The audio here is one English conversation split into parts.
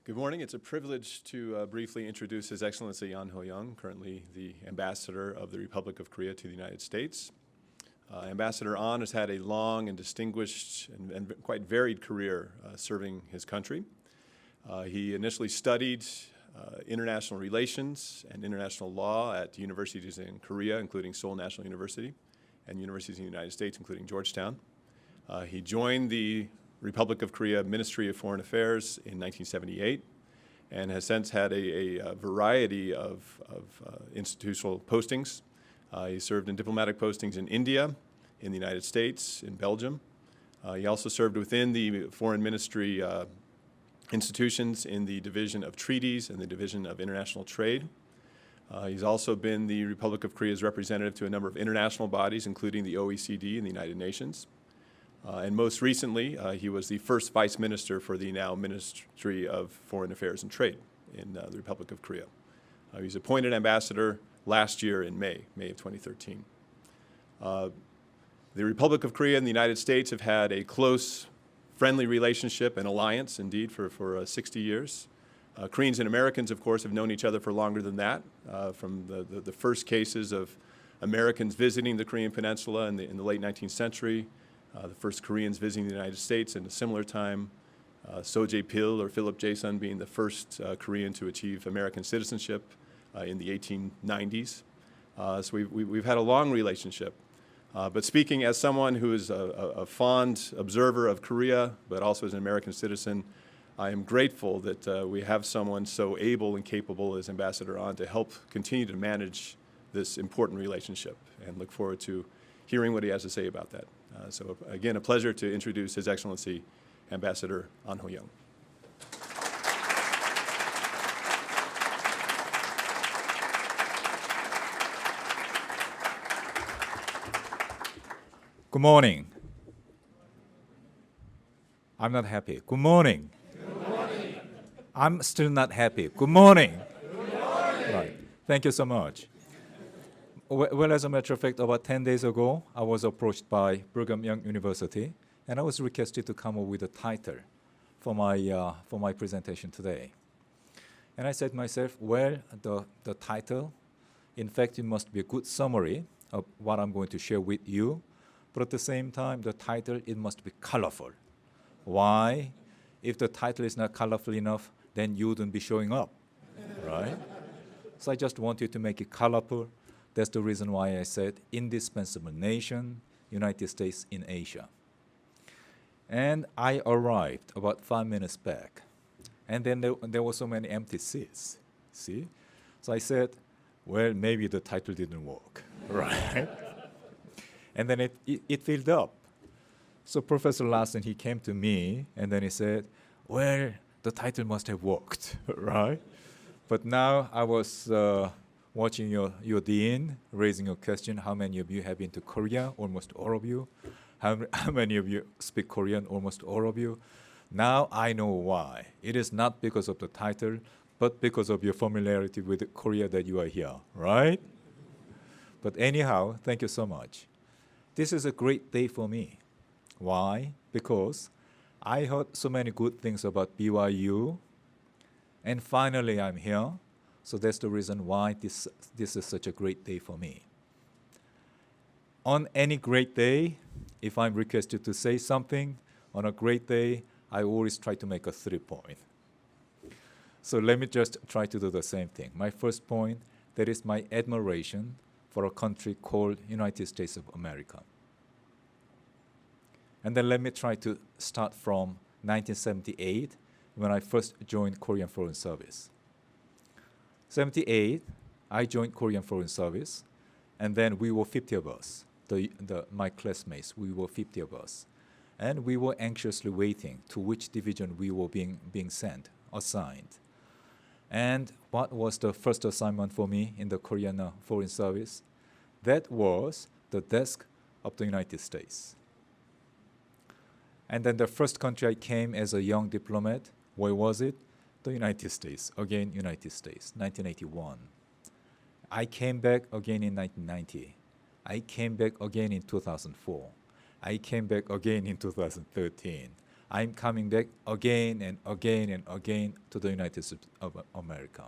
Good morning. It's a privilege to briefly introduce His Excellency Ahn Ho-young, currently the Ambassador of the Republic of Korea to the United States. Ambassador Ahn has had a long and distinguished and quite varied career serving his country. He initially studied international relations and international law at universities in Korea, including Seoul National University, and universities in the United States, including Georgetown. He joined the Republic of Korea Ministry of Foreign Affairs in 1978 and has since had a variety of institutional postings. He served in diplomatic postings in India, in the United States, in Belgium. He also served within the Foreign Ministry institutions in the Division of Treaties and the Division of International Trade. He's also been the Republic of Korea's representative to a number of international bodies, including the OECD and the United Nations. And most recently, he was the first Vice Minister for the now Ministry of Foreign Affairs and Trade in the Republic of Korea. He was appointed ambassador last year in May of 2013. The Republic of Korea and the United States have had a close, friendly relationship and alliance, indeed, for 60 years. Koreans and Americans, of course, have known each other for longer than that, from the first cases of Americans visiting the Korean Peninsula in the late 19th century, the first Koreans visiting the United States in a similar time, So Jae-pil or Philip Jae-sun being the first Korean to achieve American citizenship in the 1890s. So we've had a long relationship. But speaking as someone who is a fond observer of Korea, but also as an American citizen, I am grateful that we have someone so able and capable as Ambassador Ahn to help continue to manage this important relationship, and look forward to hearing what he has to say about that. So again, a pleasure to introduce His Excellency Ambassador Ahn Ho-young. Good morning. I'm not happy. Good morning. Good morning. I'm still not happy. Good morning. Good morning. Right. Thank you so much. Well, as a matter of fact, about 10 days ago, I was approached by Brigham Young University, and I was requested to come up with a title for my presentation today. And I said to myself, well, the title, in fact, it must be a good summary of what I'm going to share with you, but at the same time, the title, it must be colorful. Why? If the title is not colorful enough, then you wouldn't be showing up, right? So I just wanted to make it colorful. That's the reason why I said Indispensable Nation, United States in Asia. And I arrived about 5 minutes back. And then there were so many empty seats, see? So I said, well, maybe the title didn't work, right? And then it filled up. So Professor Larson, he came to me, and then he said, well, the title must have worked, right? But now I was watching your dean raising a question, how many of you have been to Korea? Almost all of you. How many of you speak Korean? Almost all of you. Now I know why. It is not because of the title, but because of your familiarity with Korea that you are here, right? But anyhow, thank you so much. This is a great day for me. Why? Because I heard so many good things about BYU, and finally I'm here. So that's the reason why this is such a great day for me. On any great day, if I'm requested to say something, on a great day, I always try to make a 3 point. So let me just try to do the same thing. My first point, that is my admiration for a country called United States of America. And then let me try to start from 1978, when I first joined Korean Foreign Service. 78, I joined Korean Foreign Service, and then we were 50 of us, my classmates, we were 50 of us. And we were anxiously waiting to which division we were being assigned. And what was the first assignment for me in the Korean Foreign Service? That was the desk of the United States. And then the first country I came as a young diplomat, where was it? The United States, again United States, 1981. I came back again in 1990. I came back again in 2004. I came back again in 2013. I'm coming back again and again and again to the United States of America.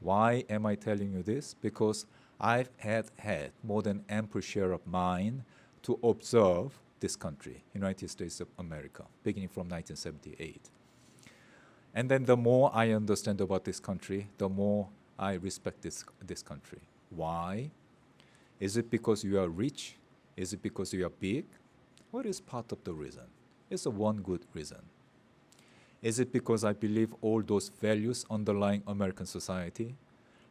Why am I telling you this? Because I've had more than ample share of mind to observe this country, United States of America, beginning from 1978. And then the more I understand about this country, the more I respect this country. Why? Is it because you are rich? Is it because you are big? What is part of the reason? It's a one good reason. Is it because I believe all those values underlying American society,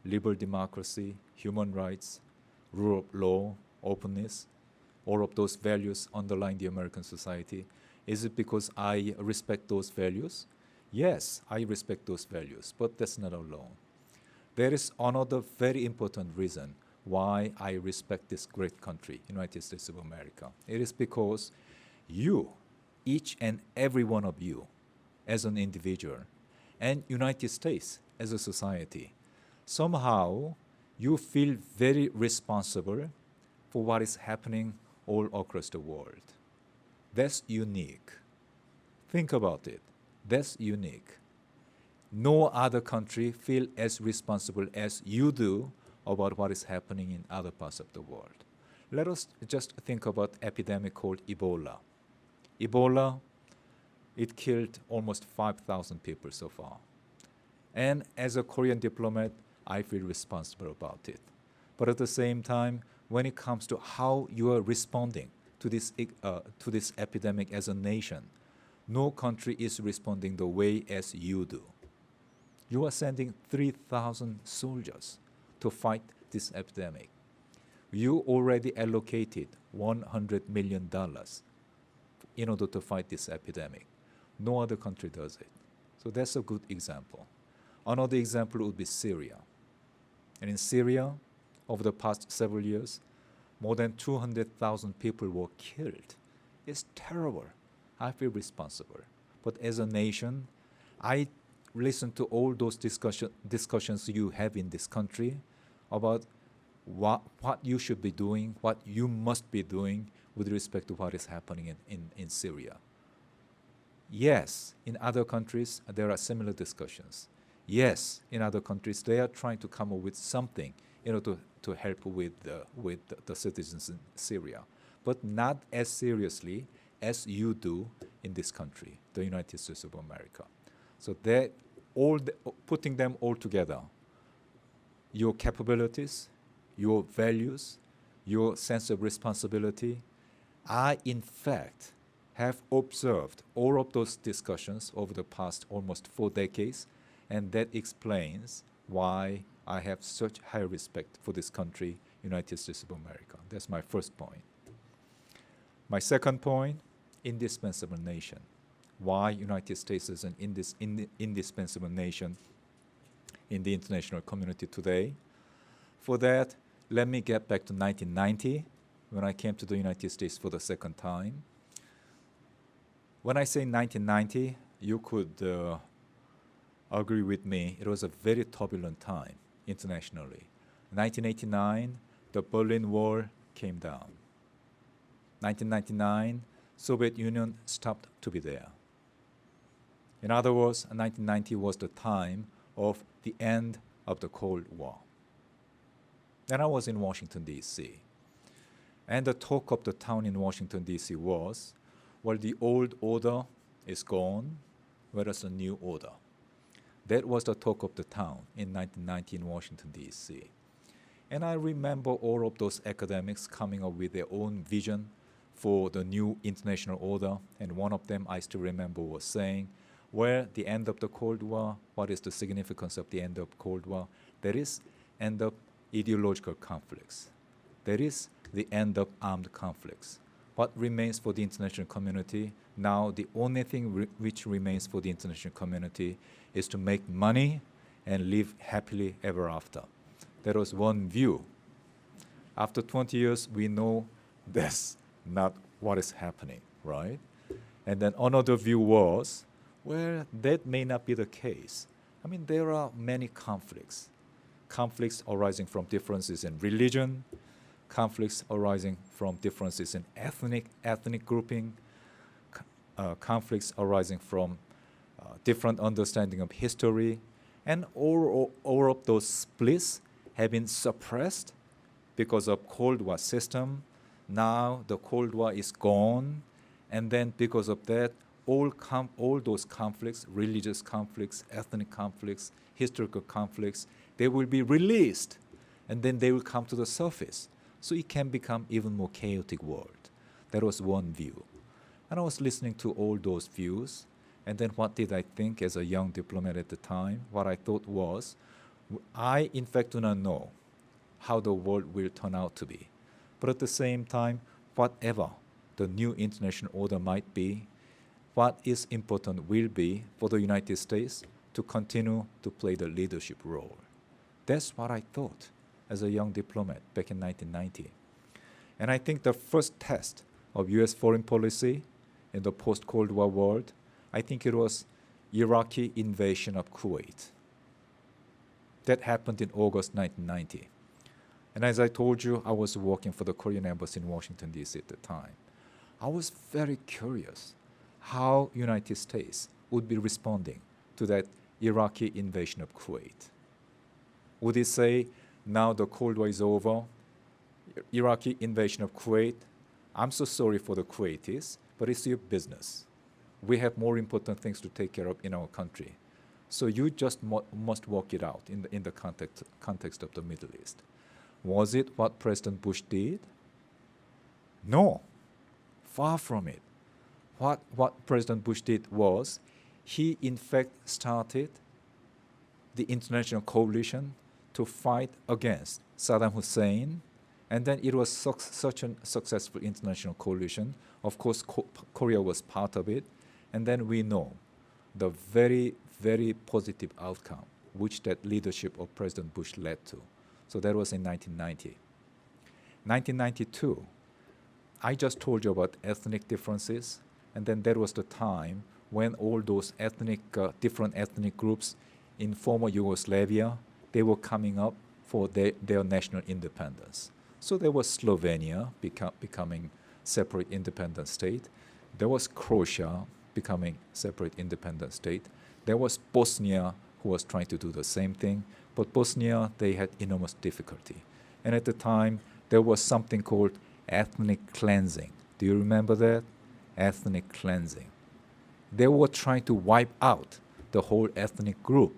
liberal democracy, human rights, rule of law, openness, all of those values underlying the American society? Is it because I respect those values? Yes, I respect those values, but that's not alone. There is another very important reason why I respect this great country, United States of America. It is because you, each and every one of you, as an individual, and United States as a society, somehow you feel very responsible for what is happening all across the world. That's unique. Think about it. That's unique. No other country feel as responsible as you do about what is happening in other parts of the world. Let us just think about epidemic called Ebola. Ebola, it killed almost 5,000 people so far. And as a Korean diplomat, I feel responsible about it. But at the same time, when it comes to how you are responding to this epidemic as a nation, no country is responding the way as you do. You are sending 3,000 soldiers to fight this epidemic. You already allocated $100 million in order to fight this epidemic. No other country does it. So that's a good example. Another example would be Syria. And in Syria, over the past several years, more than 200,000 people were killed. It's terrible. I feel responsible. But as a nation, I listen to all those discussions you have in this country about what you should be doing, what you must be doing with respect to what is happening in Syria. Yes, in other countries, there are similar discussions. Yes, in other countries, they are trying to come up with something to help with the citizens in Syria, but not as seriously as you do in this country, the United States of America. So putting them all together, your capabilities, your values, your sense of responsibility, I, in fact, have observed all of those discussions over the past almost 4 decades, and that explains why I have such high respect for this country, United States of America. That's my first point. My second point, indispensable nation. Why United States is an indispensable nation in the international community today? For that, let me get back to 1990, when I came to the United States for the second time. When I say 1990, you could agree with me, it was a very turbulent time internationally. 1989, the Berlin Wall came down. 1999, Soviet Union stopped to be there. In other words, 1990 was the time of the end of the Cold War. Then I was in Washington, D.C. And the talk of the town in Washington, D.C. was, well, the old order is gone, whereas the new order. That was the talk of the town in 1990 in Washington, D.C. And I remember all of those academics coming up with their own vision for the new international order. And one of them I still remember was saying, well, the end of the Cold War, what is the significance of the end of Cold War? There is end of ideological conflicts. There is the end of armed conflicts. What remains for the international community? Now, the only thing which remains for the international community is to make money and live happily ever after. That was one view. After 20 years, we know that's not what is happening, right? And then another view was, well, that may not be the case. I mean, there are many conflicts. Conflicts arising from differences in religion, conflicts arising from differences in ethnic grouping, conflicts arising from different understanding of history, and all of those splits have been suppressed because of Cold War system. Now the Cold War is gone, and then because of that, all those conflicts, religious conflicts, ethnic conflicts, historical conflicts, they will be released, and then they will come to the surface. So it can become even more chaotic world. That was one view. And I was listening to all those views, and then what did I think as a young diplomat at the time? What I thought was, I in fact do not know how the world will turn out to be. But at the same time, whatever the new international order might be, what is important will be for the United States to continue to play the leadership role. That's what I thought as a young diplomat back in 1990. And I think the first test of US foreign policy in the post-Cold War world, I think it was Iraqi invasion of Kuwait. That happened in August 1990. And as I told you, I was working for the Korean embassy in Washington, D.C. at the time. I was very curious how United States would be responding to that Iraqi invasion of Kuwait. Would it say, now the Cold War is over, Iraqi invasion of Kuwait, I'm so sorry for the Kuwaitis, but it's your business. We have more important things to take care of in our country. So you just must work it out in the context of the Middle East. Was it what President Bush did? No, far from it. What President Bush did was, he in fact started the international coalition to fight against Saddam Hussein, and then it was such a successful international coalition. Of course, Korea was part of it, and then we know the very, very positive outcome which that leadership of President Bush led to. So that was in 1990. 1992, I just told you about ethnic differences, and then that was the time when all those different ethnic groups in former Yugoslavia, they were coming up for their national independence. So there was Slovenia becoming separate independent state. There was Croatia becoming separate independent state. There was Bosnia, who was trying to do the same thing. But Bosnia, they had enormous difficulty. And at the time, there was something called ethnic cleansing. Do you remember that? Ethnic cleansing. They were trying to wipe out the whole ethnic group.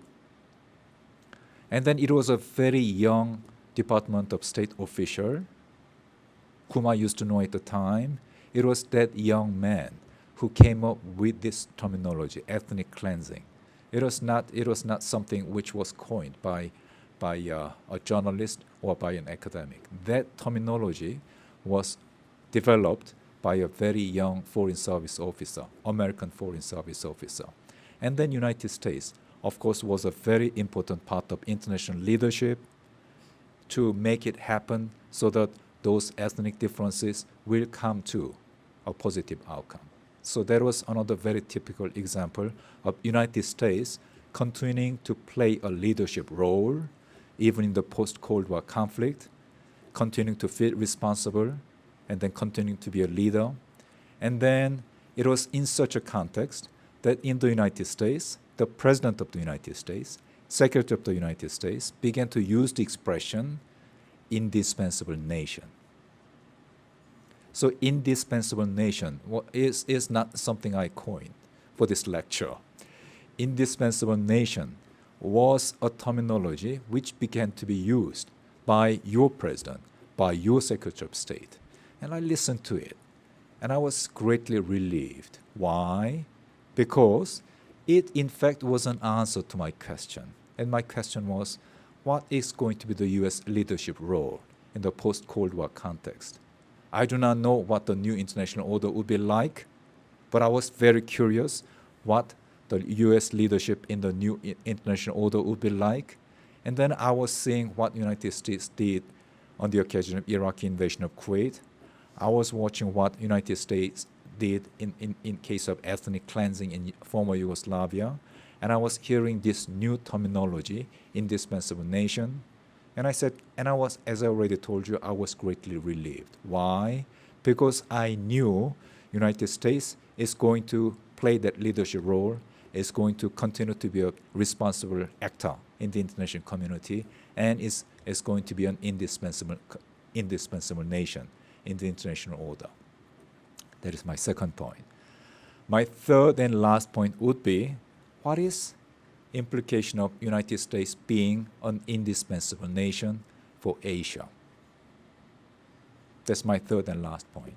And then it was a very young Department of State official, whom I used to know at the time. It was that young man who came up with this terminology, ethnic cleansing. It was not something which was coined by a journalist or by an academic. That terminology was developed by a very young foreign service officer, American foreign service officer. And then United States, of course, was a very important part of international leadership to make it happen so that those ethnic differences will come to a positive outcome. So that was another very typical example of United States continuing to play a leadership role, even in the post-Cold War conflict, continuing to feel responsible, and then continuing to be a leader. And then it was in such a context that in the United States, the President of the United States, Secretary of the United States, began to use the expression indispensable nation. So indispensable nation is not something I coined for this lecture. Indispensable nation was a terminology which began to be used by your president, by your Secretary of State. And I listened to it, and I was greatly relieved. Why? Because it in fact was an answer to my question. And my question was, what is going to be the US leadership role in the post-Cold War context? I do not know what the new international order would be like, but I was very curious what the US leadership in the new international order would be like. And then I was seeing what the United States did on the occasion of Iraqi invasion of Kuwait. I was watching what the United States did in case of ethnic cleansing in former Yugoslavia. And I was hearing this new terminology, indispensable nation. And I said, as I already told you, I was greatly relieved. Why? Because I knew United States is going to play that leadership role, is going to continue to be a responsible actor in the international community, and is going to be an indispensable nation in the international order. That is my second point. My third and last point would be, what is implication of United States being an indispensable nation for Asia? That's my third and last point.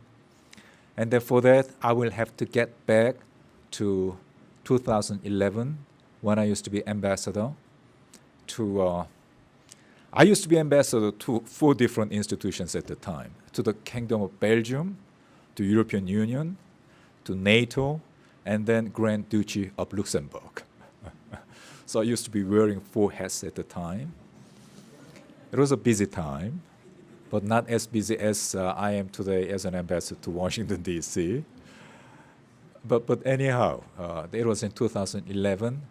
And then for that, I will have to get back to 2011, when I used to be ambassador to, I used to be ambassador to 4 different institutions at the time, to the Kingdom of Belgium, to European Union, to NATO, and then Grand Duchy of Luxembourg. So I used to be wearing 4 hats at the time. It was a busy time, but not as busy as I am today as an ambassador to Washington, D.C. But anyhow, it was in 2011.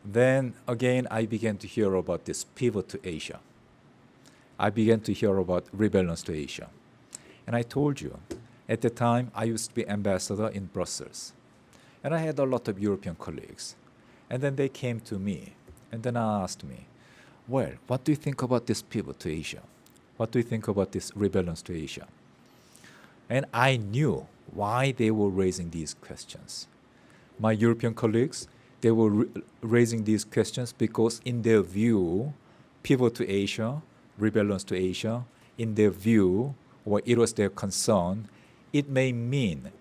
Then again, I began to hear about this pivot to Asia. I began to hear about rebalance to Asia. And I told you, at the time, I used to be ambassador in Brussels. And I had a lot of European colleagues. And then they came to me, and then asked me, well, what do you think about this pivot to Asia? What do you think about this rebalance to Asia? And I knew why they were raising these questions. My European colleagues, they were raising these questions because in their view, pivot to Asia, rebalance to Asia, in their view, or it was their concern, it may mean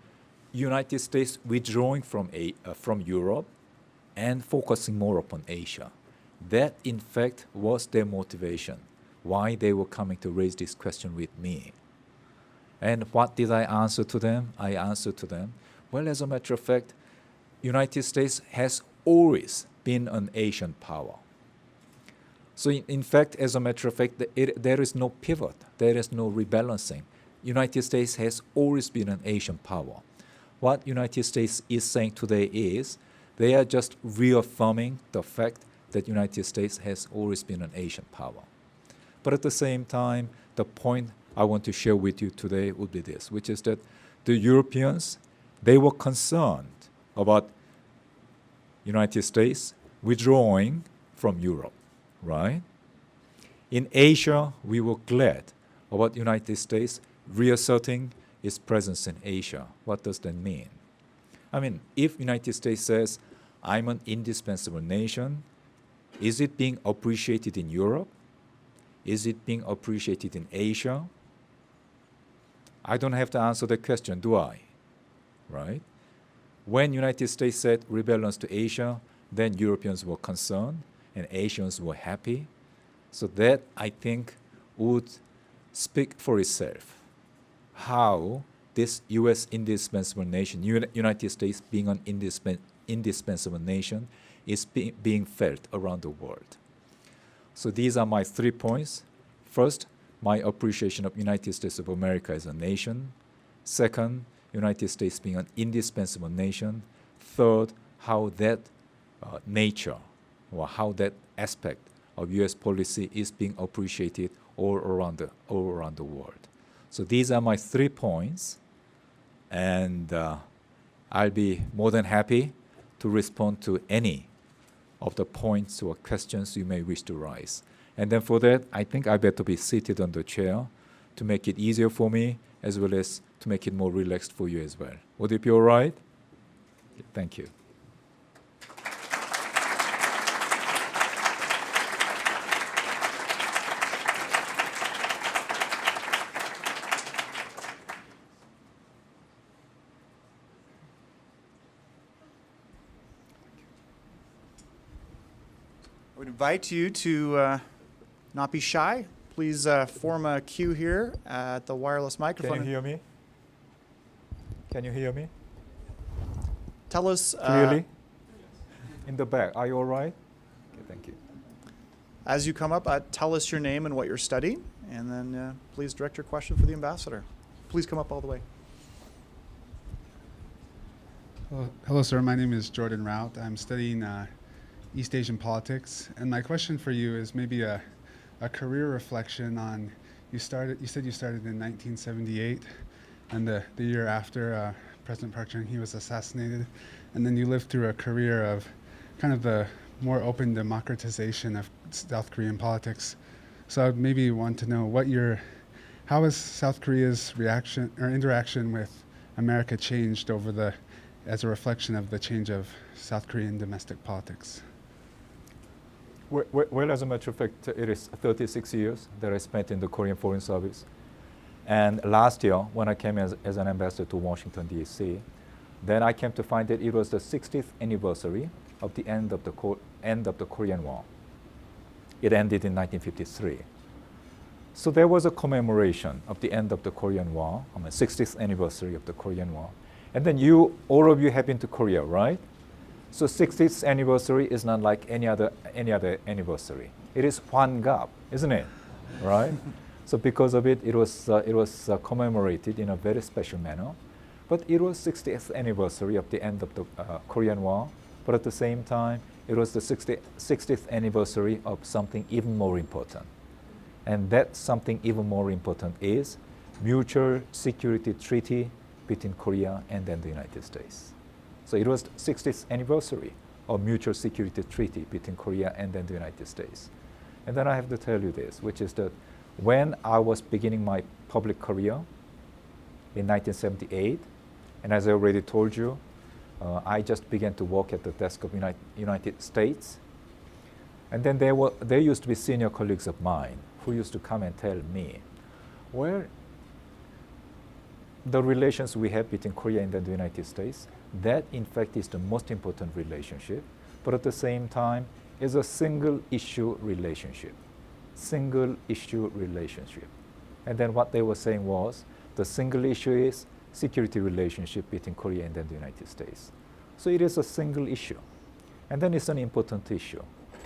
United States withdrawing from Europe and focusing more upon Asia. That, in fact, was their motivation, why they were coming to raise this question with me. And what did I answer to them? I answered to them, well, as a matter of fact, United States has always been an Asian power. So in fact, as a matter of fact, there is no pivot, there is no rebalancing. United States has always been an Asian power. What United States is saying today is they are just reaffirming the fact that United States has always been an Asian power. But at the same time, the point I want to share with you today would be this, which is that the Europeans, they were concerned about United States withdrawing from Europe, right? In Asia, we were glad about United States reasserting its presence in Asia. What does that mean? I mean, if United States says, I'm an indispensable nation, is it being appreciated in Europe? Is it being appreciated in Asia? I don't have to answer that question, do I? Right? When United States said rebalance to Asia, then Europeans were concerned and Asians were happy. So that, I think, would speak for itself. How this U.S. indispensable nation, United States being an indispensable nation, is being felt around the world. So these are my 3 points. First, my appreciation of United States of America as a nation. Second, United States being an indispensable nation. Third, how that nature or how that aspect of U.S. policy is being appreciated all around the world. So these are my 3 points, and I'll be more than happy to respond to any of the points or questions you may wish to raise. And then for that, I think I better be seated on the chair to make it easier for me, as well as to make it more relaxed for you as well. Would it be all right? Thank you. I would invite you to not be shy. Please form a queue here at the wireless microphone. Can you hear me? Can you hear me? Tell us Clearly? In the back. Are you all right? Okay, thank you. as you come up, tell us your name and what you're studying, and then please direct your question for the ambassador. Please come up all the way. Hello, sir. My name is Jordan Rout. I'm studying East Asian politics, and my question for you is maybe a career reflection on you said you started in 1978, and the year after President Park Chung-hee was assassinated, and then you lived through a career of kind of the more open democratization of South Korean politics. So I'd maybe want to know how has South Korea's reaction or interaction with America changed as a reflection of the change of South Korean domestic politics? Well, as a matter of fact, it is 36 years that I spent in the Korean Foreign Service. And last year, when I came as an ambassador to Washington, D.C., then I came to find that it was the 60th anniversary of the end of the Korean War. It ended in 1953. So there was a commemoration of the end of the Korean War, 60th anniversary of the Korean War. And then all of you have been to Korea, right? So 60th anniversary is not like any other anniversary. It is Hwangap, isn't it? Right? So because of it, it was commemorated in a very special manner. But it was 60th anniversary of the end of the Korean War. But at the same time, it was the 60th anniversary of something even more important. And that something even more important is Mutual Security Treaty between Korea and then the United States. So it was the 60th anniversary of Mutual Security Treaty between Korea and then the United States. And then I have to tell you this, which is that when I was beginning my public career in 1978, and as I already told you, I just began to work at the desk of United States. And then there used to be senior colleagues of mine who used to come and tell me, well, the relations we have between Korea and the United States, that in fact is the most important relationship, but at the same time is a single issue relationship. Single issue relationship. And then what they were saying was, the single issue is security relationship between Korea and then the United States. So it is a single issue. And then it's an important issue.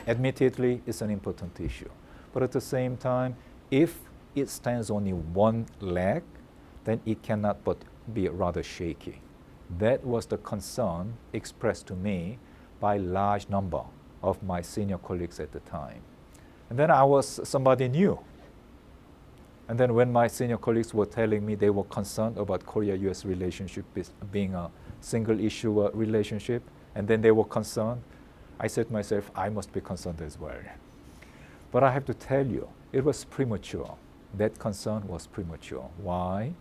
Admittedly, it's an important issue. But at the same time, if it stands only one leg, then it cannot but be rather shaky. That was the concern expressed to me by a large number of my senior colleagues at the time. And then I was somebody new. And then when my senior colleagues were telling me they were concerned about Korea-US relationship being a single issue relationship, and then they were concerned, I said to myself, I must be concerned as well. But I have to tell you, it was premature. That concern was premature. Why?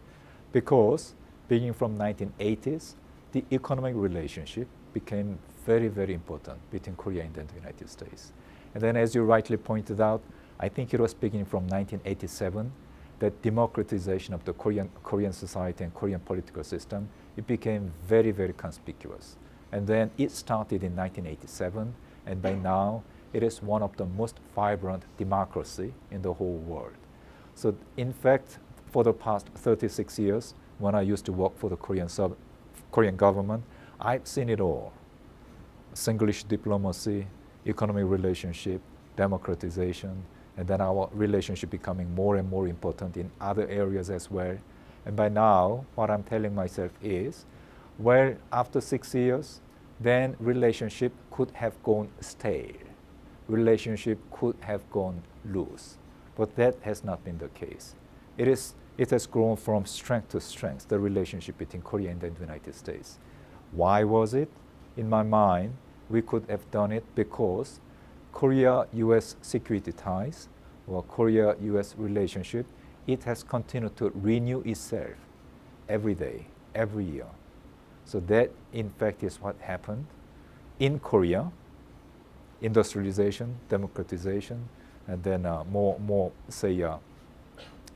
Because beginning from 1980s, the economic relationship became very, very important between Korea and the United States. And then as you rightly pointed out, I think it was beginning from 1987 that democratization of the Korean society and Korean political system, it became very, very conspicuous. And then it started in 1987, and by now it is one of the most vibrant democracy in the whole world. So in fact, for the past 36 years, when I used to work for the Korean government, I've seen it all. Single issue diplomacy, economic relationship, democratization, and then our relationship becoming more and more important in other areas as well. And by now, what I'm telling myself is, well, after 6 years, then relationship could have gone stale. Relationship could have gone loose. But that has not been the case. It has grown from strength to strength, the relationship between Korea and the United States. Why was it? In my mind, we could have done it because Korea-US security ties or Korea-US relationship, it has continued to renew itself every day, every year. So that, in fact, is what happened in Korea. Industrialization, democratization, and then more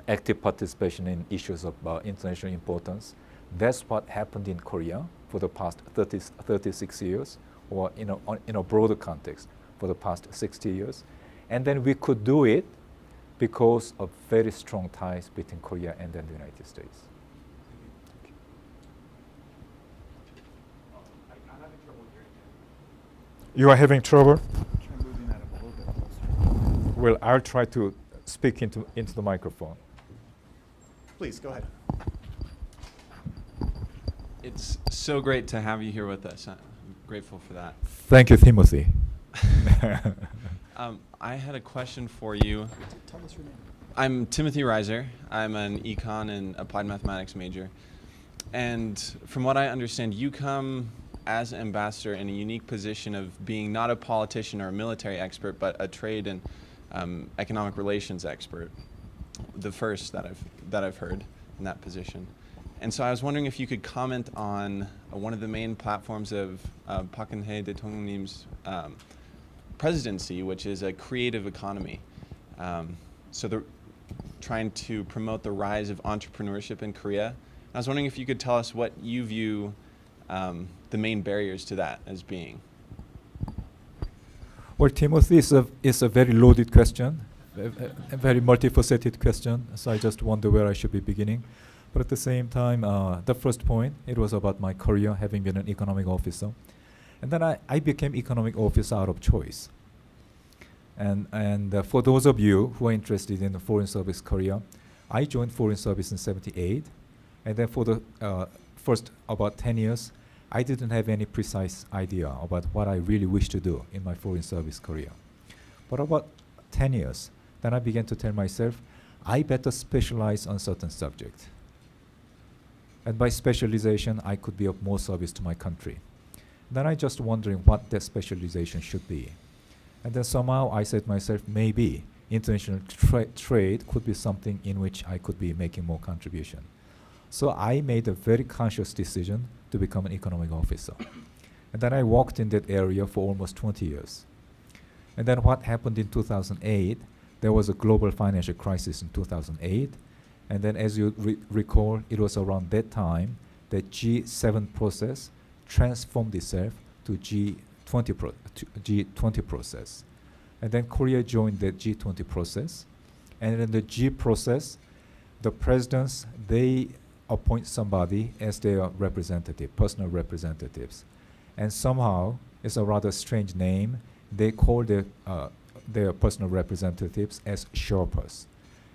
active participation in issues of international importance. That's what happened in Korea for the past 36 years, or in a broader context, for the past 60 years. And then we could do it because of very strong ties between Korea and then the United States. You are having trouble? Try moving that up a little bit closer. Well, I'll try to speak into the microphone. Please, go ahead. It's so great to have you here with us. I'm grateful for that. Thank you, Timothy. I had a question for you. Tell us your name. I'm Timothy Reiser. I'm an econ and applied mathematics major. And from what I understand, you come as ambassador in a unique position of being not a politician or a military expert, but a trade and economic relations expert, the first that I've heard in that position. And so I was wondering if you could comment on one of the main platforms of Park Geun-hye 대통령님's presidency, which is a creative economy. So they're trying to promote the rise of entrepreneurship in Korea. I was wondering if you could tell us what you view the main barriers to that as being. Well, Timothy, is a very loaded question, a very multifaceted question. So I just wonder where I should be beginning. But at the same time, the first point, it was about my career, having been an economic officer. And then I became economic officer out of choice. And for those of you who are interested in the foreign service career, I joined foreign service in '78. And then for the first about 10 years, I didn't have any precise idea about what I really wished to do in my foreign service career. But about 10 years, then I began to tell myself, I better specialize on certain subject. And by specialization, I could be of more service to my country. Then I just wondering what that specialization should be. And then somehow I said to myself, maybe international trade could be something in which I could be making more contribution. So I made a very conscious decision to become an economic officer. And then I worked in that area for almost 20 years. And then what happened in 2008, there was a global financial crisis in 2008. And then as you recall, it was around that time that G7 process transformed itself to G20 process. And then Korea joined the G20 process. And in the G process, the presidents, they appoint somebody as their representative, personal representatives. And somehow, it's a rather strange name, they call their personal representatives as Sherpas.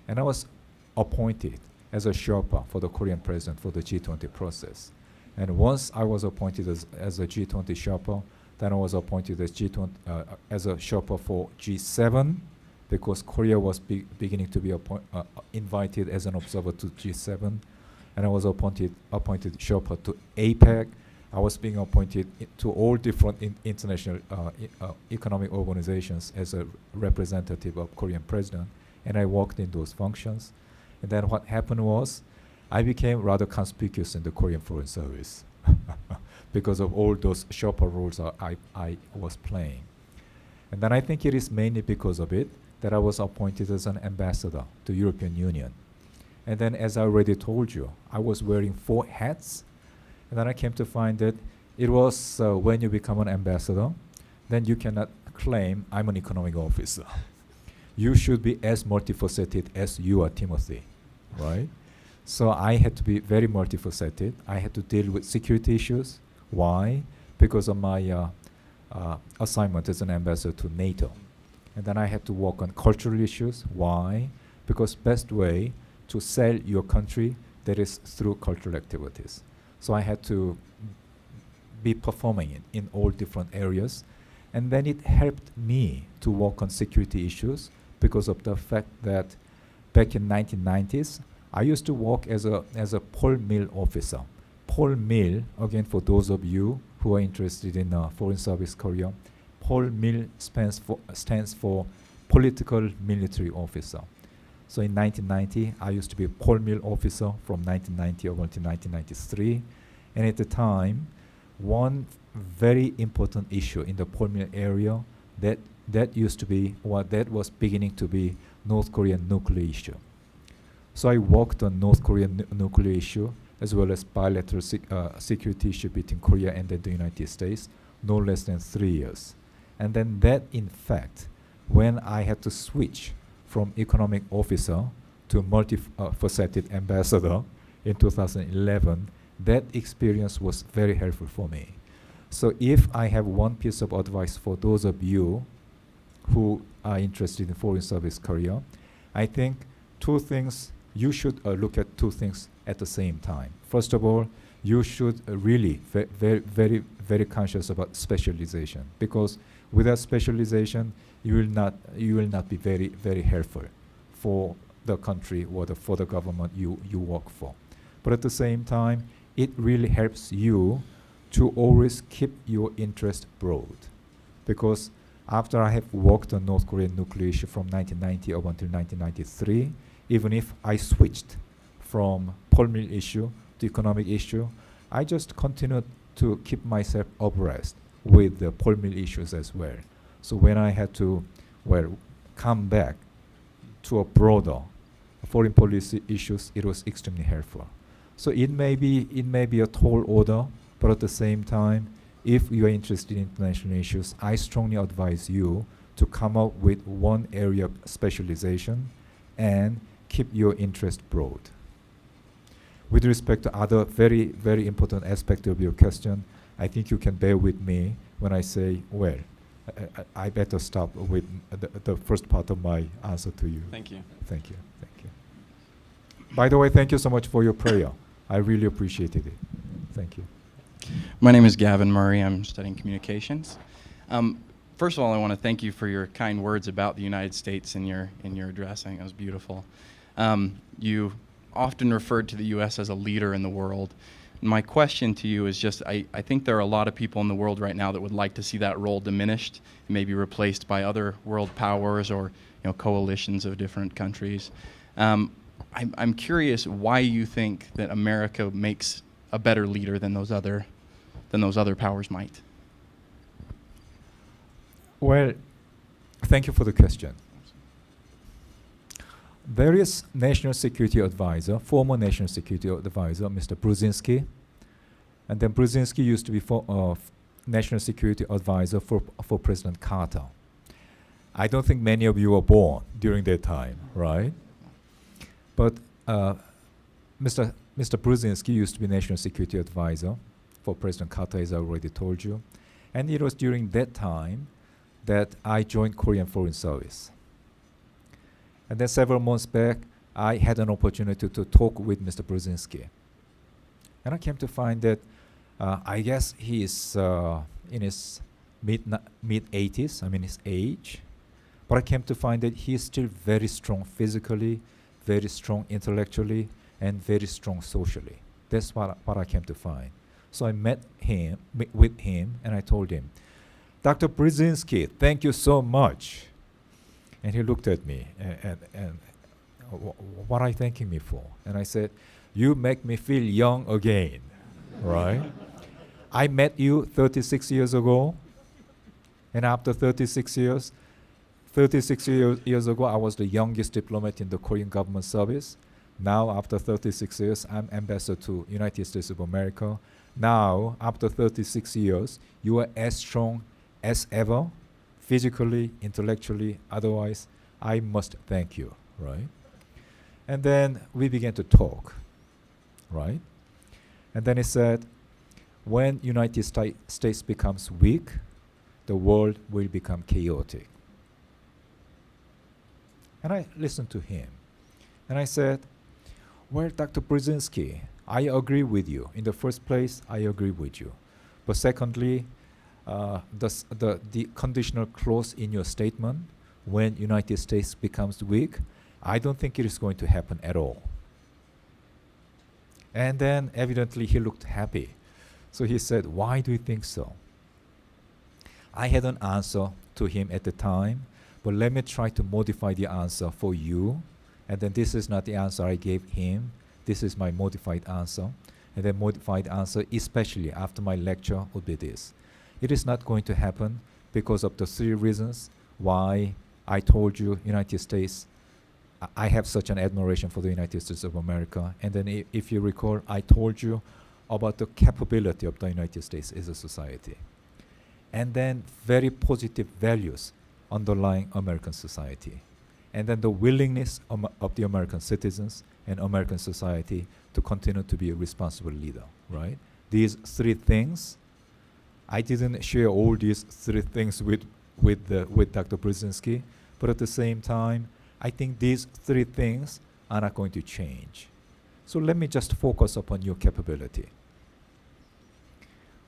And I was appointed as a Sherpa for the Korean president for the G20 process. And once I was appointed as a G20 Sherpa, then I was appointed as as a Sherpa for G7, because Korea was beginning to be invited as an observer to G7. And I was appointed Sherpa to APEC. I was being appointed to all different international economic organizations as a representative of Korean president. And I worked in those functions. And then what happened was, I became rather conspicuous in the Korean Foreign Service because of all those Sherpa roles I was playing. And then I think it is mainly because of it that I was appointed as an ambassador to European Union. And then, as I already told you, I was wearing 4 hats. And then I came to find that it was when you become an ambassador, then you cannot claim I'm an economic officer. You should be as multifaceted as you are, Timothy, right? So I had to be very multifaceted. I had to deal with security issues. Why? Because of my assignment as an ambassador to NATO. And then I had to work on cultural issues. Why? Because best way to sell your country, that is through cultural activities. So I had to be performing in all different areas. And then it helped me to work on security issues because of the fact that back in 1990s, I used to work as a pole mill officer. Pole mill, again, for those of you who are interested in foreign service career, pole mill stands for political military officer. So in 1990, I used to be a pole mill officer from 1990 over to 1993. And at the time, one very important issue in the pole mill area that used to be, or that was beginning to be, North Korean nuclear issue. So I worked on North Korean nuclear issue as well as bilateral security issue between Korea and the United States, no less than 3 years. And then that, in fact, when I had to switch from economic officer to multifaceted ambassador in 2011, that experience was very helpful for me. So if I have one piece of advice for those of you who are interested in foreign service career, I think 2 things, you should look at 2 things at the same time. First of all, you should really very conscious about specialization, because without specialization, you will not be very helpful for the country or for the government you work for. But at the same time, it really helps you to always keep your interest broad. Because after I have worked on North Korean nuclear issue from 1990 up until 1993, even if I switched from pulp mill issue to economic issue, I just continued to keep myself abreast with the pulp mill issues as well. So when I had to, come back to a broader foreign policy issues, it was extremely helpful. So it may be a tall order, but at the same time, if you are interested in international issues, I strongly advise you to come up with one area of specialization and keep your interest broad. With respect to other very, very important aspect of your question, I think you can bear with me when I say, I better stop with the first part of my answer to you. Thank you. Thank you. Thank you. By the way, thank you so much for your prayer. I really appreciated it. Thank you. My name is Gavin Murray. I'm studying communications. First of all, I want to thank you for your kind words about the United States in your address. I think it was beautiful. You often referred to the U.S. as a leader in the world. My question to you is just, I think there are a lot of people in the world right now that would like to see that role diminished, maybe replaced by other world powers or coalitions of different countries. I'm curious why you think that America makes a better leader than those other powers might. Well, thank you for the question. Various national security advisor, former national security advisor, Mr. Brzezinski, and then Brzezinski used to be national security advisor for President Carter. I don't think many of you were born during that time, right? But Mr. Brzezinski used to be national security advisor for President Carter, as I already told you. And it was during that time that I joined Korean Foreign Service. And then several months back, I had an opportunity to talk with Mr. Brzezinski. And I came to find that I guess he is in his mid-80s, I mean his age. But I came to find that he is still very strong physically, very strong intellectually, and very strong socially. That's what I came to find. So I met with him, and I told him, Dr. Brzezinski, thank you so much. And he looked at me, and what are you thanking me for? And I said, you make me feel young again, right? I met you 36 years ago, and after 36 years ago, I was the youngest diplomat in the Korean government service. Now, after 36 years, I'm ambassador to United States of America. Now, after 36 years, you are as strong as ever, physically, intellectually, otherwise. I must thank you, right? And then we began to talk, right? And then he said, when United States becomes weak, the world will become chaotic. And I listened to him. And I said, well, Dr. Brzezinski, I agree with you. In the first place, I agree with you. But secondly, the conditional clause in your statement, when United States becomes weak, I don't think it is going to happen at all. And then evidently he looked happy. So he said, why do you think so? I had an answer to him at the time, but let me try to modify the answer for you. And then this is not the answer I gave him. This is my modified answer. And the modified answer, especially after my lecture, would be this. It is not going to happen because of the three reasons why I told you United States, I have such an admiration for the United States of America. And then if you recall, I told you about the capability of the United States as a society. And then very positive values underlying American society. And then the willingness of the American citizens and American society to continue to be a responsible leader, right? These three things, I didn't share all these three things with Dr. Brzezinski, but at the same time, I think these three things are not going to change. So let me just focus upon your capability.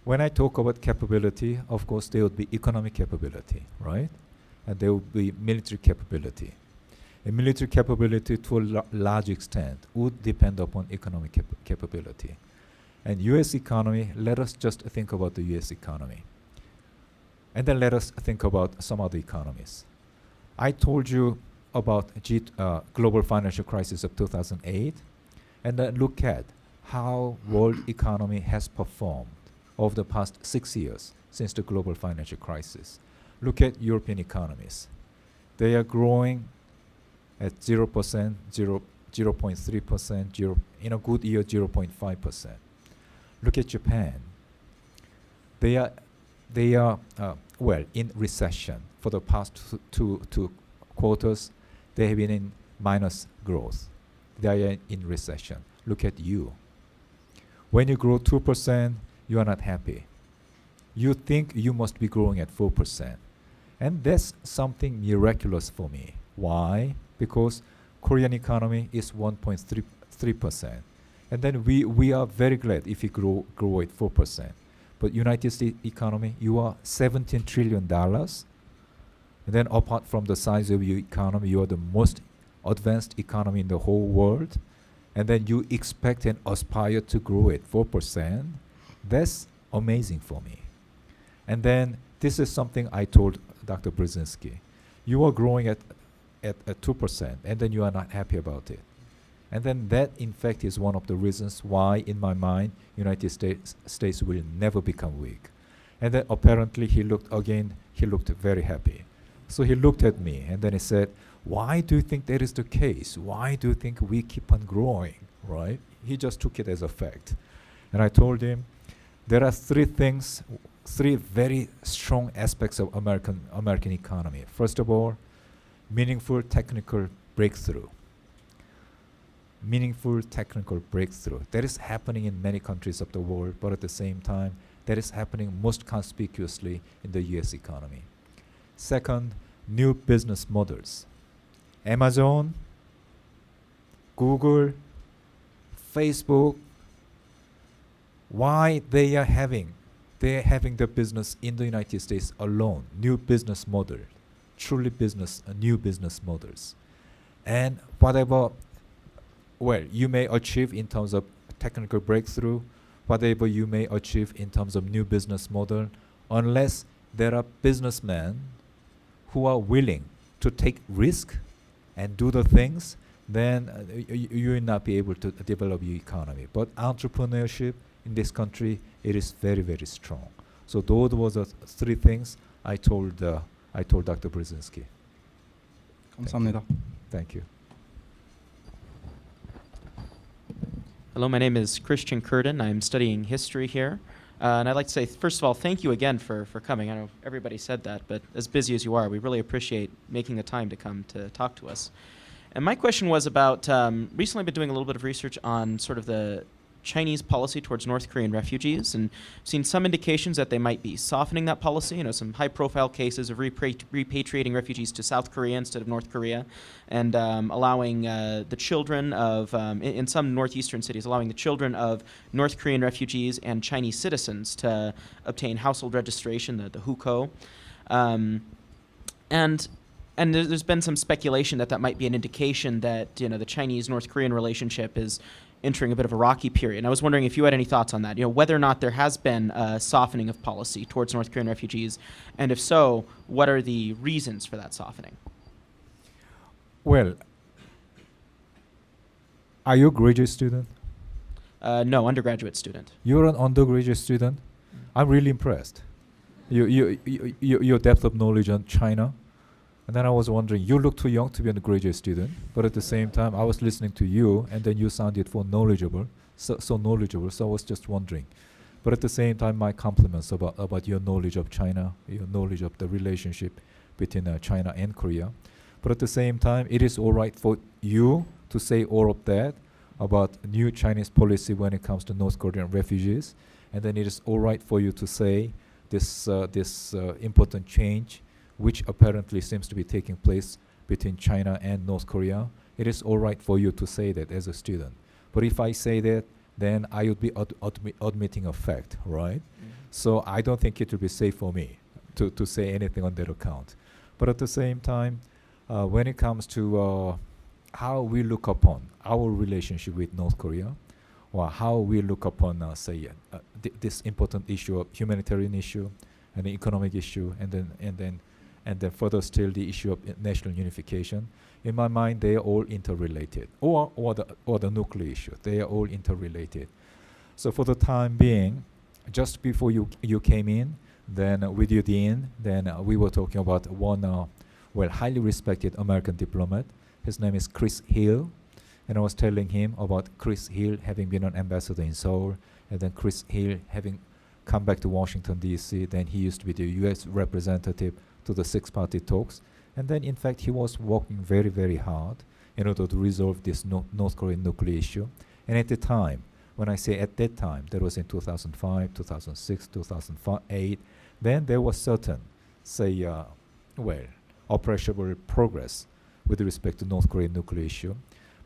When I talk about capability, of course, there would be economic capability, right? And there would be military capability. And military capability, to a large extent, would depend upon economic capability. And U.S. economy, let us just think about the U.S. economy. And then let us think about some other economies. I told you about global financial crisis of 2008. And then look at how world economy has performed over the past 6 years since the global financial crisis. Look at European economies. They are growing at 0%, 0.3%, in a good year, 0.5%. Look at Japan. They are well, in recession. For the past two quarters, they have been in minus growth. They are in recession. Look at you. When you grow 2%, you are not happy. You think you must be growing at 4%. And that's something miraculous for me. Why? Because Korean economy is 1.3%. And then we are very glad if you grow at 4%. But United States economy, you are $17 trillion. And then apart from the size of your economy, you are the most advanced economy in the whole world. And then you expect and aspire to grow at 4%. That's amazing for me. And then this is something I told Dr. Brzezinski. You are growing at 2%, and then you are not happy about it. And then that, in fact, is one of the reasons why, in my mind, United States will never become weak. And then apparently he looked very happy. So he looked at me, and then he said, why do you think that is the case? Why do you think we keep on growing, right? He just took it as a fact. And I told him, there are three very strong aspects of American economy. First of all, meaningful technical breakthrough. Meaningful technical breakthrough. That is happening in many countries of the world, but at the same time, that is happening most conspicuously in the US economy. Second, new business models. Amazon, Google, Facebook, why they are having the business in the United States alone, new business model, truly new business models. And whatever, well, you may achieve in terms of technical breakthrough, whatever you may achieve in terms of new business model, unless there are businessmen who are willing to take risk and do the things, then you will not be able to develop your economy. But entrepreneurship in this country, it is very, very strong. So those were the three things I told Dr. Brzezinski. 감사합니다. Thank you. Hello, my name is Christian Curtin. I'm studying history here. And I'd like to say, first of all, thank you again for coming. I know everybody said that, but as busy as you are, we really appreciate making the time to come to talk to us. And my question was about, recently I've been doing a little bit of research on sort of the Chinese policy towards North Korean refugees, and seen some indications that they might be softening that policy. You know, some high-profile cases of repatriating refugees to South Korea instead of North Korea, and allowing the children of, in some northeastern cities, allowing the children of North Korean refugees and Chinese citizens to obtain household registration, the hukou. And there's been some speculation that might be an indication that, you know, the Chinese-North Korean relationship is entering a bit of a rocky period. And I was wondering if you had any thoughts on that, you know, whether or not there has been a softening of policy towards North Korean refugees, and if so, what are the reasons for that softening? Well, are you a graduate student? No, undergraduate student. You're an undergraduate student? I'm really impressed. Your depth of knowledge on China. And then I was wondering, you look too young to be a graduate student, but at the same time, I was listening to you, and then you sounded so knowledgeable. So I was just wondering. But at the same time, my compliments about your knowledge of China, your knowledge of the relationship between China and Korea. But at the same time, it is all right for you to say all of that about new Chinese policy when it comes to North Korean refugees, and then it is all right for you to say this important change, which apparently seems to be taking place between China and North Korea. It is all right for you to say that as a student. But if I say that, then I would be admitting a fact, right? Mm-hmm. So I don't think it would be safe for me to say anything on that account. But at the same time, when it comes to how we look upon our relationship with North Korea, or how we look upon, this important issue of humanitarian issue, and the economic issue, and then further still the issue of national unification. In my mind, they are all interrelated, or the nuclear issue. They are all interrelated. So for the time being, just before you came in, then with you, Dean, then we were talking about one highly respected American diplomat. His name is Chris Hill, and I was telling him about Chris Hill having been an ambassador in Seoul, and then Chris Hill having come back to Washington, D.C. Then he used to be the U.S. representative to the six-party talks. And then, in fact, he was working very, very hard in order to resolve this North Korean nuclear issue. And at the time, when I say at that time, that was in 2005, 2006, 2008, then there was certain, appreciable progress with respect to North Korean nuclear issue.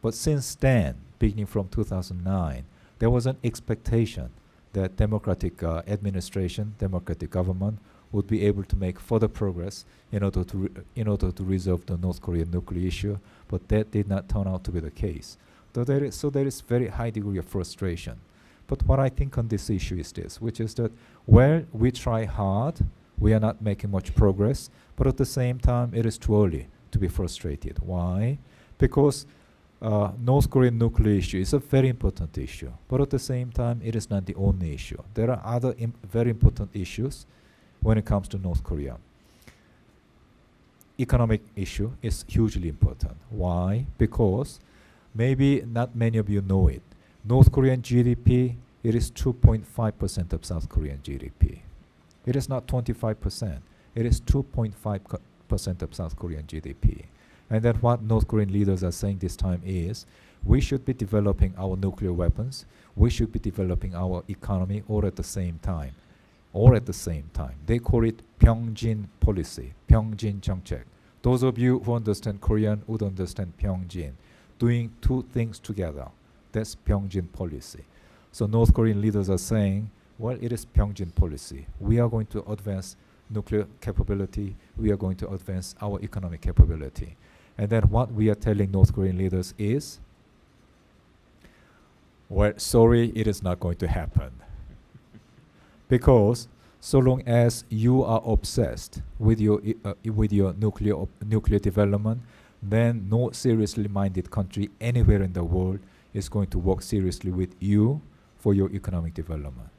But since then, beginning from 2009, there was an expectation that democratic administration, democratic government would be able to make further progress in order to resolve the North Korean nuclear issue, but that did not turn out to be the case. So there is very high degree of frustration. But what I think on this issue is this, which is that, we try hard, we are not making much progress, but at the same time, it is too early to be frustrated. Why? Because North Korean nuclear issue is a very important issue, but at the same time, it is not the only issue. There are other very important issues when it comes to North Korea. Economic issue is hugely important. Why? Because maybe not many of you know it. North Korean GDP, it is 2.5% of South Korean GDP. It is not 25%. It is 2.5% of South Korean GDP. And then what North Korean leaders are saying this time is, we should be developing our nuclear weapons, we should be developing our economy all at the same time. All at the same time. They call it Pyeongjin policy, Pyeongjin 정책. Those of you who understand Korean would understand Pyeongjin. Doing two things together. That's Pyeongjin policy. So North Korean leaders are saying, it is Pyeongjin policy. We are going to advance nuclear capability. We are going to advance our economic capability. And then what we are telling North Korean leaders is, sorry, it is not going to happen. Because so long as you are obsessed with your nuclear development, then no seriously minded country anywhere in the world is going to work seriously with you for your economic development.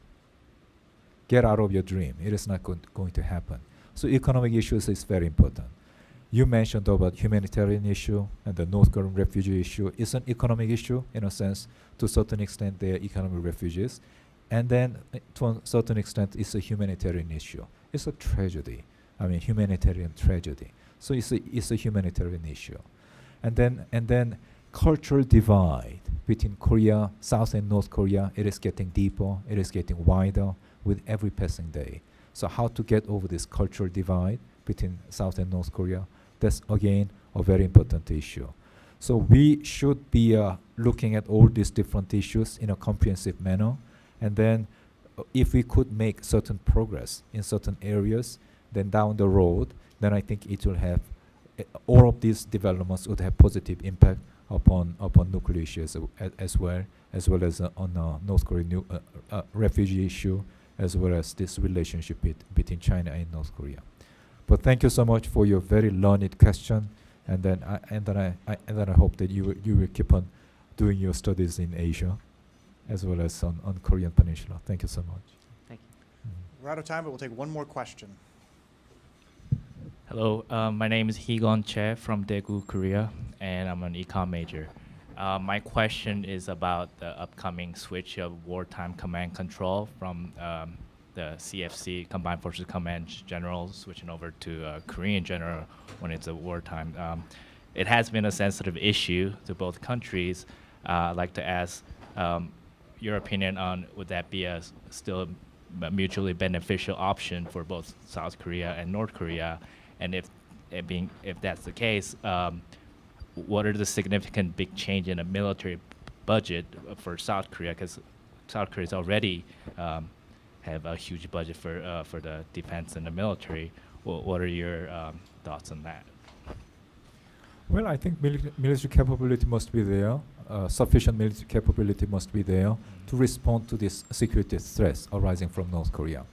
Get out of your dream. It is not going to happen. So economic issues is very important. You mentioned about humanitarian issue and the North Korean refugee issue. It's an economic issue in a sense. To a certain extent, they are economic refugees. And then, to a certain extent, it's a humanitarian issue. It's a tragedy. Humanitarian tragedy. So it's a humanitarian issue. And then cultural divide between Korea, South and North Korea, it is getting deeper, it is getting wider with every passing day. So how to get over this cultural divide between South and North Korea, that's again a very important issue. So we should be looking at all these different issues in a comprehensive manner. And then if we could make certain progress in certain areas, then down the road, then I think it will have, all of these developments would have positive impact upon nuclear issues as well as on North Korean refugee issue, as well as this relationship between China and North Korea. But thank you so much for your very learned question, and then I hope that you will keep on doing your studies in Asia, as well as on Korean Peninsula. Thank you so much. Thank you. We're out of time, but we'll take one more question. Hello, my name is Heegon Che from Daegu, Korea, and I'm an econ major. My question is about the upcoming switch of wartime command control from the CFC, Combined Forces Command General, switching over to Korean General when it's a wartime. It has been a sensitive issue to both countries. I'd like to ask your opinion on, would that be still a mutually beneficial option for both South Korea and North Korea? And if that's the case, what are the significant big change in the military budget for South Korea? Because South Korea's already have a huge budget for the defense and the military. What are your thoughts on that? Well, I think military capability must be there. Sufficient military capability must be there to respond to these security threats arising from North Korea.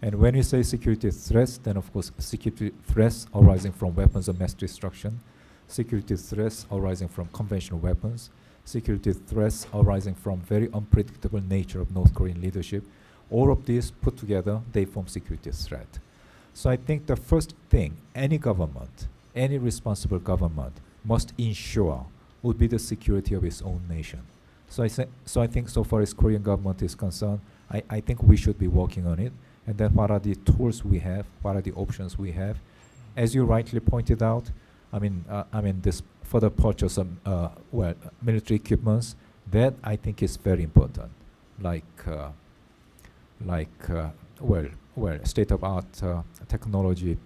And when you say security threats, then of course security threats arising from weapons of mass destruction, security threats arising from conventional weapons, security threats arising from very unpredictable nature of North Korean leadership. All of these put together, they form security threat. So I think the first thing any government, any responsible government must ensure would be the security of its own nation. So I think so far as Korean government is concerned, I think we should be working on it. And then what are the tools we have? What are the options we have? As you rightly pointed out, I mean this further purchase of military equipments, that I think is very important. State-of-art technology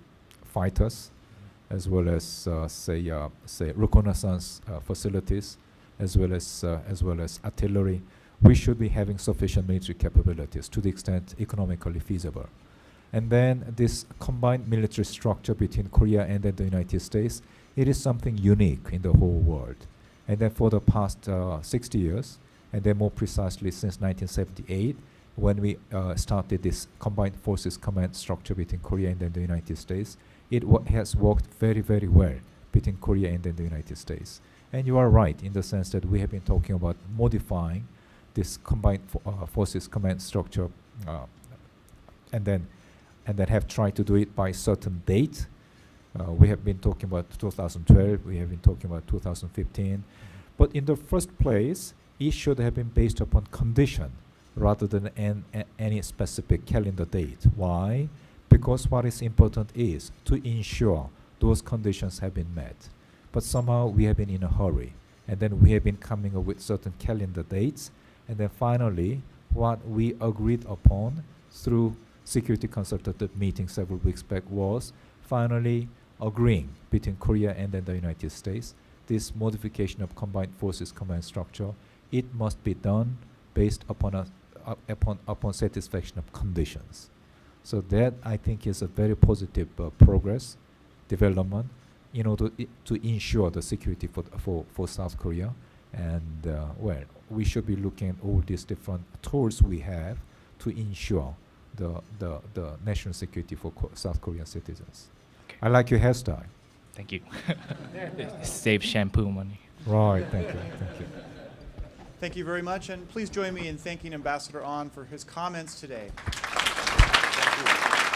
fighters, as well as say reconnaissance facilities, as well as artillery. We should be having sufficient military capabilities to the extent economically feasible. And then this combined military structure between Korea and then the United States, it is something unique in the whole world. And then for the past 60 years, and then more precisely since 1978, when we started this combined forces command structure between Korea and then the United States, it has worked very, very well between Korea and then the United States. And you are right in the sense that we have been talking about modifying this combined forces command structure, and then have tried to do it by certain date. We have been talking about 2012. We have been talking about 2015. But in the first place, it should have been based upon condition rather than any specific calendar date. Why? Because what is important is to ensure those conditions have been met. But somehow we have been in a hurry, and then we have been coming up with certain calendar dates. And then finally, what we agreed upon through security consultative meeting several weeks back was finally agreeing between Korea and then the United States, this modification of combined forces command structure, it must be done based upon upon satisfaction of conditions. So that I think is a very positive progress, development, in order to ensure the security for South Korea. And we should be looking at all these different tools we have to ensure the national security for South Korean citizens. Okay. I like your hairstyle. Thank you. Save shampoo money. Right, thank you, thank you. Thank you very much, and please join me in thanking Ambassador Ahn for his comments today. Thank you.